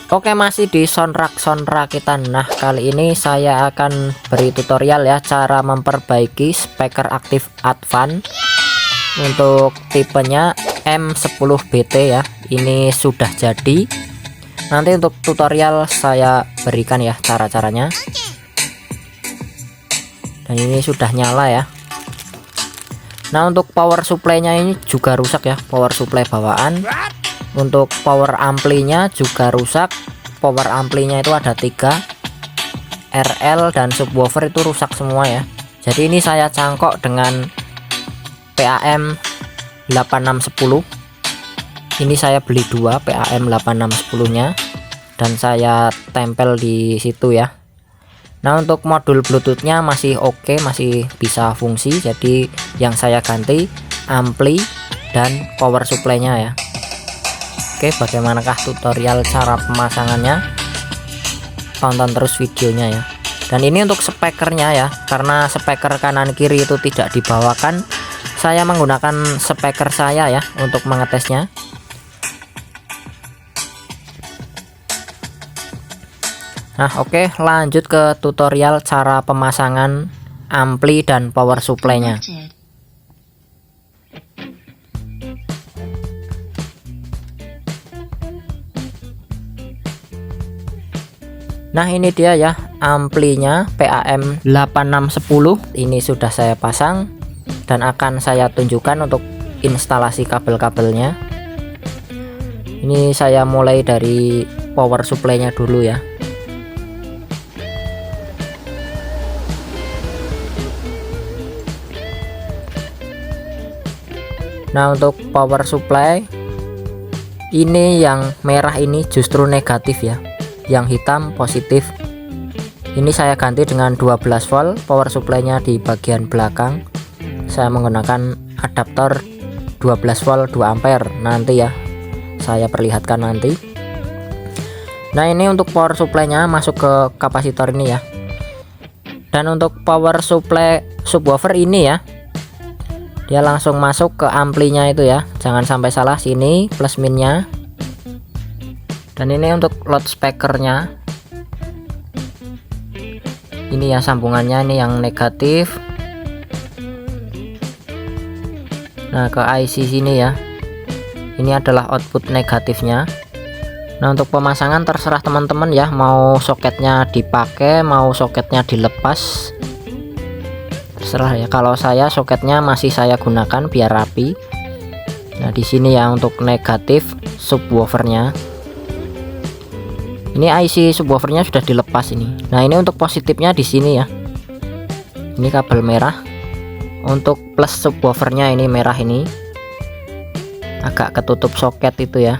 Oke, masih di soundtrack-soundtrackitan. Nah, kali ini saya akan beri tutorial ya cara memperbaiki speaker aktif Advan untuk tipenya M10BT ya. Ini sudah jadi. Nanti untuk tutorial saya berikan ya cara-caranya. Dan ini sudah nyala ya. Nah, untuk power supply-nya ini juga rusak ya, power supply bawaan. Untuk power amplinya juga rusak. Power amplinya itu ada 3, RL dan subwoofer itu rusak semua ya. Jadi ini saya cangkok dengan PAM 8610. Ini saya beli 2 PAM 8610 nya dan saya tempel di situ ya. Nah, untuk modul bluetoothnya masih oke, masih bisa fungsi. Jadi yang saya ganti ampli dan power supply-nya ya. Oke, bagaimanakah tutorial cara pemasangannya? Tonton terus videonya ya. Dan ini untuk speakernya ya, karena speaker kanan kiri itu tidak dibawakan, saya menggunakan speaker saya ya untuk mengetesnya. Nah, oke, lanjut ke tutorial cara pemasangan ampli dan power supply-nya. Nah, ini dia ya amplinya PAM 8610. Ini sudah saya pasang dan akan saya tunjukkan untuk instalasi kabel-kabelnya. Ini saya mulai dari power supply-nya dulu ya. Nah, untuk power supply ini yang merah ini justru negatif ya, yang hitam positif. Ini saya ganti dengan 12 volt power supply-nya di bagian belakang. Saya menggunakan adaptor 12 volt 2 ampere nanti ya, saya perlihatkan nanti. Nah, ini untuk power supply-nya masuk ke kapasitor ini ya. Dan untuk power supply subwoofer ini ya, dia langsung masuk ke amplinya itu ya, jangan sampai salah, sini plus minnya. Dan ini untuk loudspeakernya, ini ya sambungannya, ini yang negatif. Nah, ke IC sini ya, ini adalah output negatifnya. Nah, untuk pemasangan terserah teman-teman ya, mau soketnya dipakai, mau soketnya dilepas, terserah ya. Kalau saya soketnya masih saya gunakan biar rapi. Nah, di sini ya untuk negatif subwoofernya. Ini IC subwoofernya sudah dilepas ini. Nah, ini untuk positifnya di sini ya. Ini kabel merah. Untuk plus subwoofernya ini merah, ini agak ketutup soket itu ya.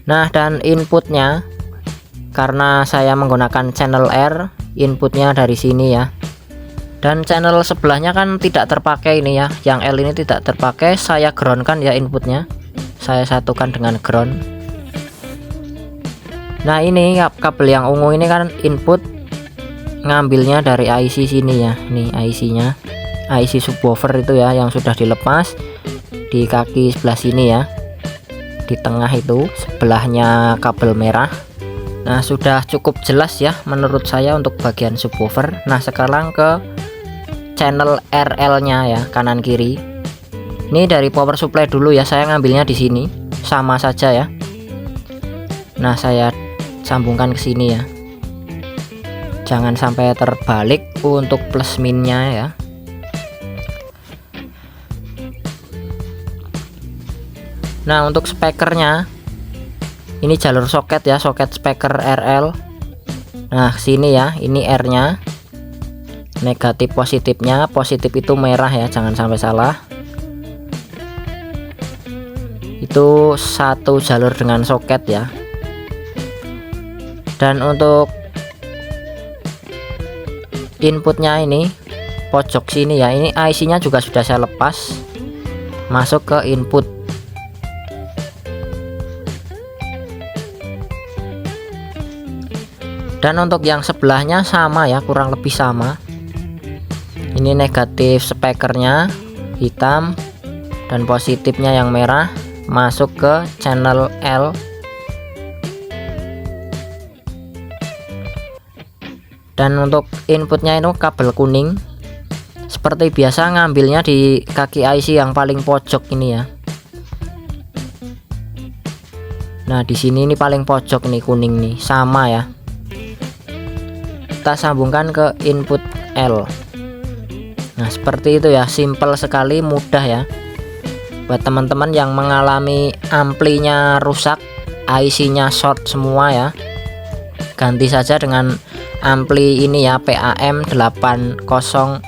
Nah, dan inputnya karena saya menggunakan channel R, inputnya dari sini ya. Dan channel sebelahnya kan tidak terpakai ini ya, yang L ini tidak terpakai, saya groundkan ya inputnya. Saya satukan dengan ground. Nah, ini kabel yang ungu ini kan input, ngambilnya dari IC sini ya. Ini IC-nya, IC subwoofer itu ya, yang sudah dilepas di kaki sebelah sini ya, di tengah itu sebelahnya kabel merah. Nah, sudah cukup jelas ya menurut saya untuk bagian subwoofer. Nah, sekarang ke channel RL-nya ya, kanan kiri. Ini dari power supply dulu ya, saya ngambilnya di sini, sama saja ya. Nah, saya sambungkan ke sini ya, jangan sampai terbalik untuk plus minnya ya. Nah, untuk speakernya ini jalur soket ya, soket speaker RL. Nah, sini ya, ini R nya negatif positifnya, positif itu merah ya, jangan sampai salah. Itu satu jalur dengan soket ya. Dan untuk inputnya ini pojok sini ya, ini IC nya juga sudah saya lepas, masuk ke input. Dan untuk yang sebelahnya sama ya, kurang lebih sama. Ini negatif speakernya hitam dan positifnya yang merah, masuk ke channel L. Dan untuk inputnya itu kabel kuning. Seperti biasa ngambilnya di kaki IC yang paling pojok ini ya. Nah di sini ini paling pojok nih, kuning nih, sama ya. Kita sambungkan ke input L. Nah seperti itu ya, simple sekali, mudah ya. Buat teman-teman yang mengalami amplinya rusak, IC-nya short semua ya, ganti saja dengan ampli ini ya, PAM 8610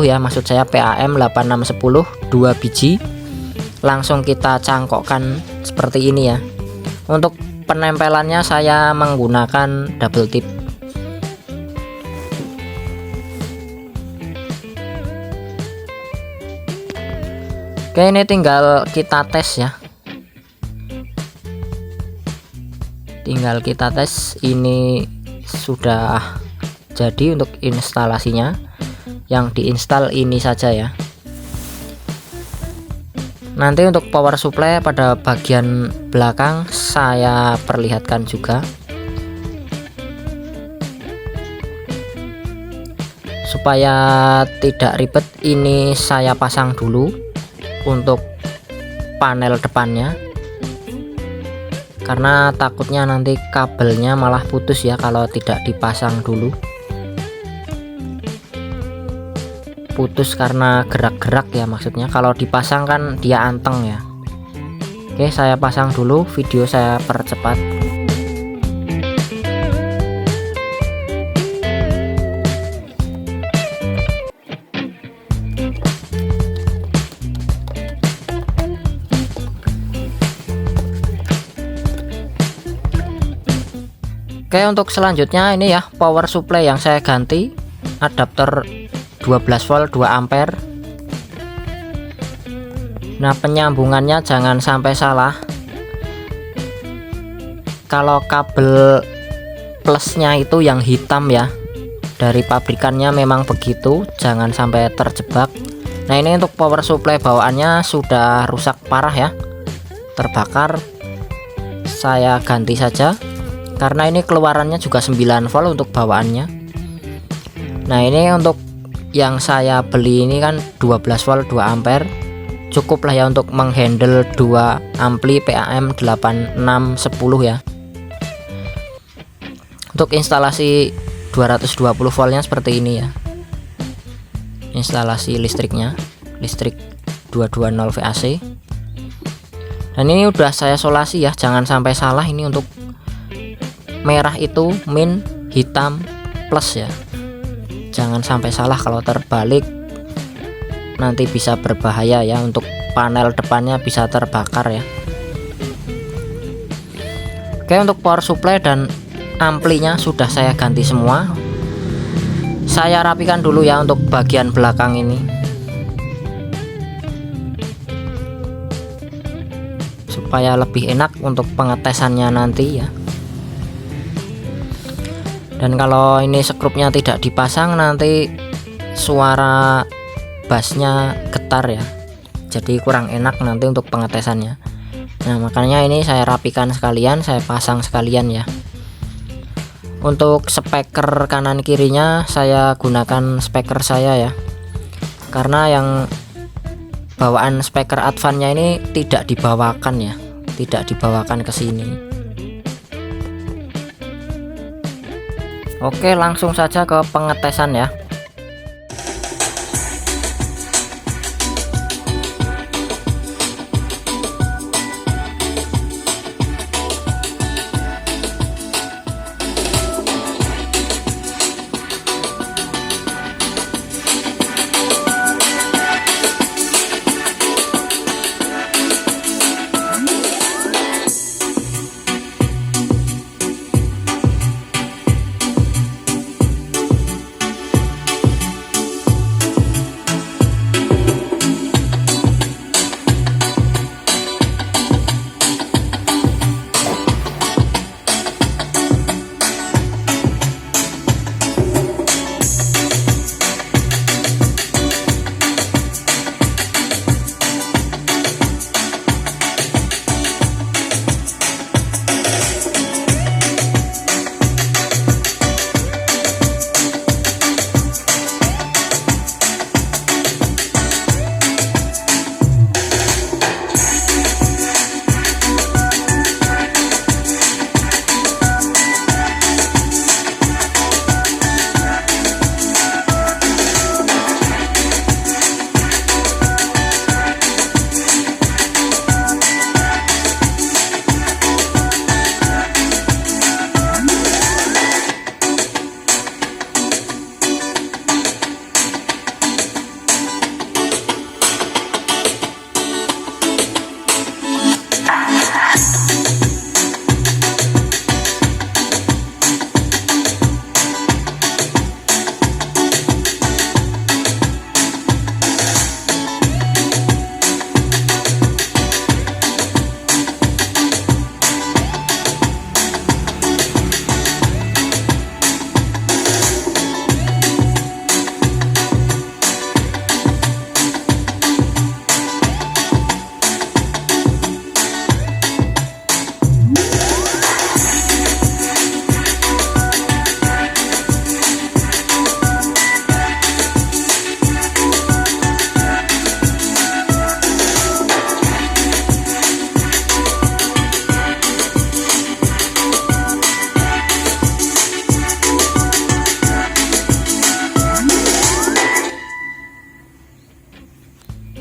ya, maksud saya PAM 8610 2 biji. Langsung kita cangkokkan seperti ini ya. Untuk penempelannya saya menggunakan double tip. Oke, ini tinggal kita tes ya. Tinggal kita tes, ini sudah jadi untuk instalasinya. Yang diinstal ini saja ya. Nanti untuk power supply pada bagian belakang saya perlihatkan juga. Supaya tidak ribet, ini saya pasang dulu untuk panel depannya. Karena takutnya nanti kabelnya malah putus ya kalau tidak dipasang dulu. Putus karena gerak-gerak ya, maksudnya kalau dipasang kan dia anteng ya. Oke, saya pasang dulu, video saya percepat. Oke, untuk selanjutnya ini ya, power supply yang saya ganti, adapter 12 volt 2 ampere. Nah penyambungannya jangan sampai salah. Kalau kabel plusnya itu yang hitam ya, dari pabrikannya memang begitu, jangan sampai terjebak. Nah ini untuk power supply bawaannya sudah rusak parah ya, terbakar. Saya ganti saja karena ini keluarannya juga 9 volt untuk bawaannya. Nah ini untuk yang saya beli ini kan 12 volt 2 ampere, cukup lah ya untuk menghandle 2 ampli PAM 8610 ya. Untuk instalasi 220 voltnya seperti ini ya, instalasi listriknya, listrik 220 VAC. Dan ini udah saya solasi ya, jangan sampai salah. Ini untuk merah itu min, hitam plus ya, jangan sampai salah, kalau terbalik nanti bisa berbahaya ya, untuk panel depannya bisa terbakar ya. Oke, untuk power supply dan amplinya sudah saya ganti semua. Saya rapikan dulu ya untuk bagian belakang ini, supaya lebih enak untuk pengetesannya nanti ya. Dan kalau ini skrupnya tidak dipasang, nanti suara bassnya getar ya, jadi kurang enak nanti untuk pengetesannya. Nah makanya ini saya rapikan sekalian, saya pasang sekalian ya. Untuk speaker kanan kirinya saya gunakan speaker saya ya, karena yang bawaan speaker advance-nya ini tidak dibawakan ya, tidak dibawakan ke sini. Oke, langsung saja ke pengetesan ya.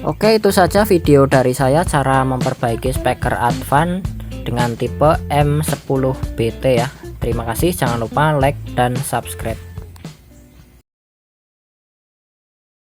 Oke, itu saja video dari saya cara memperbaiki speaker Advan dengan tipe M10BT ya. Terima kasih, jangan lupa like dan subscribe.